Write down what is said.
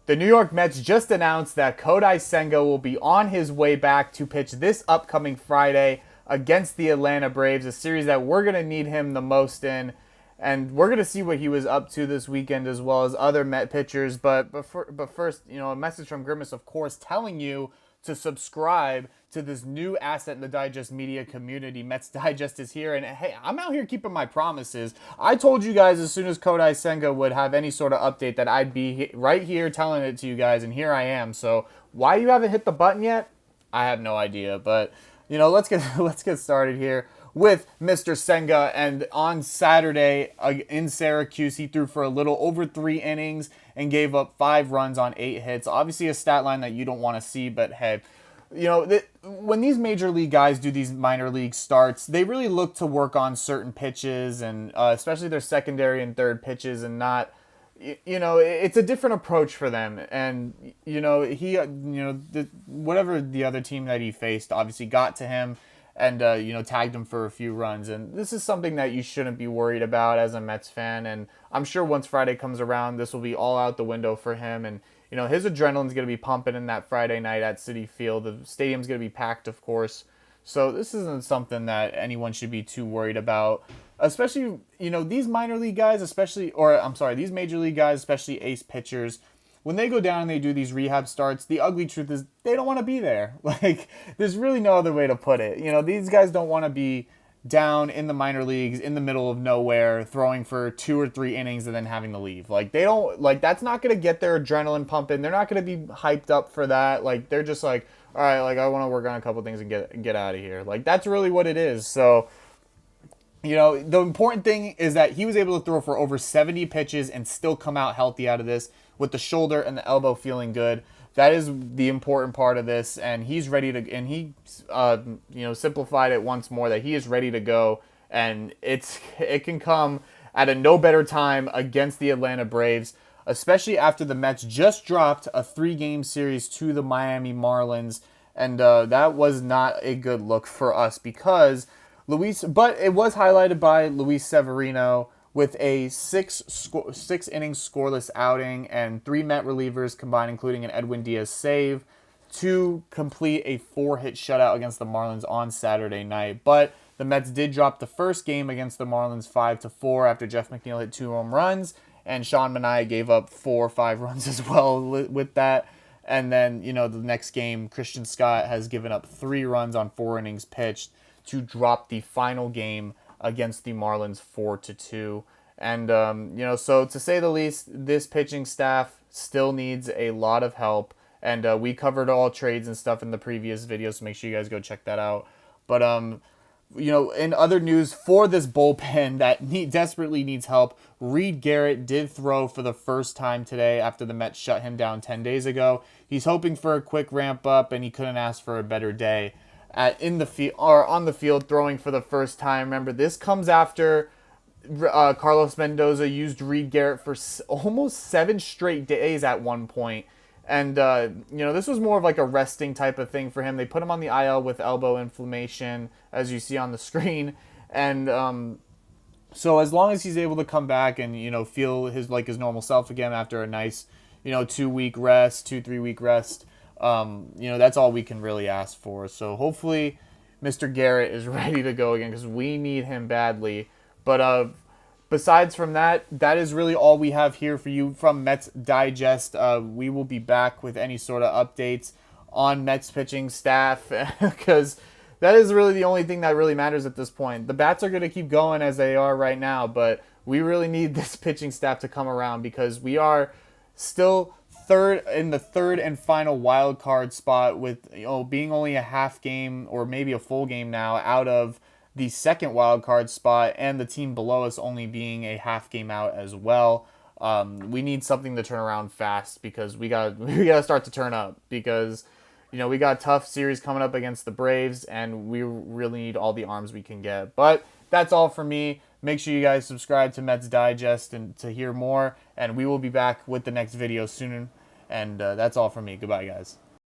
The New York Mets just announced that Kodai Senga will be on his way back to pitch this upcoming Friday against the Atlanta Braves, a series that we're going to need him the most in. And we're going to see what he was up to this weekend as well as other Met pitchers. But first, a message from Grimace, of course, telling you to subscribe to this new asset in the Digest media community. Mets Digest is here, and hey, I'm out here keeping my promises. I told you guys as soon as Kodai Senga would have any sort of update that I'd be right here telling it to you guys, and here I am. So why you haven't hit the button yet, I have no idea. But let's get started here with Mr. Senga. And on Saturday in Syracuse, he threw for a little over 3 innings and gave up 5 runs on 8 hits. Obviously a stat line that you don't want to see, but hey, when these major league guys do these minor league starts, they really look to work on certain pitches and especially their secondary and third pitches, and not, it's a different approach for them. And, whatever the other team that he faced obviously got to him and, tagged him for a few runs. And this is something that you shouldn't be worried about as a Mets fan. And I'm sure once Friday comes around, this will be all out the window for him. And, his adrenaline's going to be pumping in that Friday night at Citi Field. The stadium's going to be packed, of course. So this isn't something that anyone should be too worried about. Especially, these minor league guys, these major league guys, especially ace pitchers, when they go down and they do these rehab starts, the ugly truth is they don't want to be there. Like, there's really no other way to put it. These guys don't want to be down in the minor leagues in the middle of nowhere throwing for 2 or 3 innings and then having to leave. Like, they don't, that's not going to get their adrenaline pumping. They're not going to be hyped up for that. Like, they're just like, all right, I want to work on a couple things and get out of here. Like, that's really what it is. So, the important thing is that he was able to throw for over 70 pitches and still come out healthy out of this with the shoulder and the elbow feeling good. That is the important part of this, and he's ready to. And he, simplified it once more that he is ready to go, and it can come at a no better time against the Atlanta Braves, especially after the Mets just dropped a 3-game series to the Miami Marlins, and that was not a good look for us because but it was highlighted by Luis Severino with a 6 innings scoreless outing and 3 Met relievers combined, including an Edwin Diaz save, to complete a 4-hit shutout against the Marlins on Saturday night. But the Mets did drop the first game against the Marlins 5-4 after Jeff McNeil hit 2 home runs, and Sean Manaea gave up 4 or 5 runs as well with that. And then, the next game, Christian Scott has given up 3 runs on 4 innings pitched to drop the final game against the Marlins 4-2. And, so to say the least, this pitching staff still needs a lot of help. And we covered all trades and stuff in the previous video, so make sure you guys go check that out. But, in other news for this bullpen that desperately needs help, Reed Garrett did throw for the first time today after the Mets shut him down 10 days ago. He's hoping for a quick ramp up, and he couldn't ask for a better day on the field throwing for the first time. Remember, this comes after Carlos Mendoza used Reed Garrett for almost 7 straight days at one point. And, this was more of like a resting type of thing for him. They put him on the IL with elbow inflammation, as you see on the screen. And so as long as he's able to come back and, feel his normal self again after a nice, 2-3-week rest, that's all we can really ask for. So hopefully Mr. Garrett is ready to go again because we need him badly. But besides from that, that is really all we have here for you from Mets Digest. We will be back with any sort of updates on Mets pitching staff because that is really the only thing that really matters at this point. The bats are going to keep going as they are right now, but we really need this pitching staff to come around because we are still third and final wild card spot with being only a half game or maybe a full game now out of the second wild card spot, and the team below us only being a half game out as well. We need something to turn around fast because we got to start to turn up because we got a tough series coming up against the Braves, and we really need all the arms we can get. But that's all for me. Make sure you guys subscribe to Mets Digest and to hear more, and we will be back with the next video soon. And that's all from me. Goodbye, guys.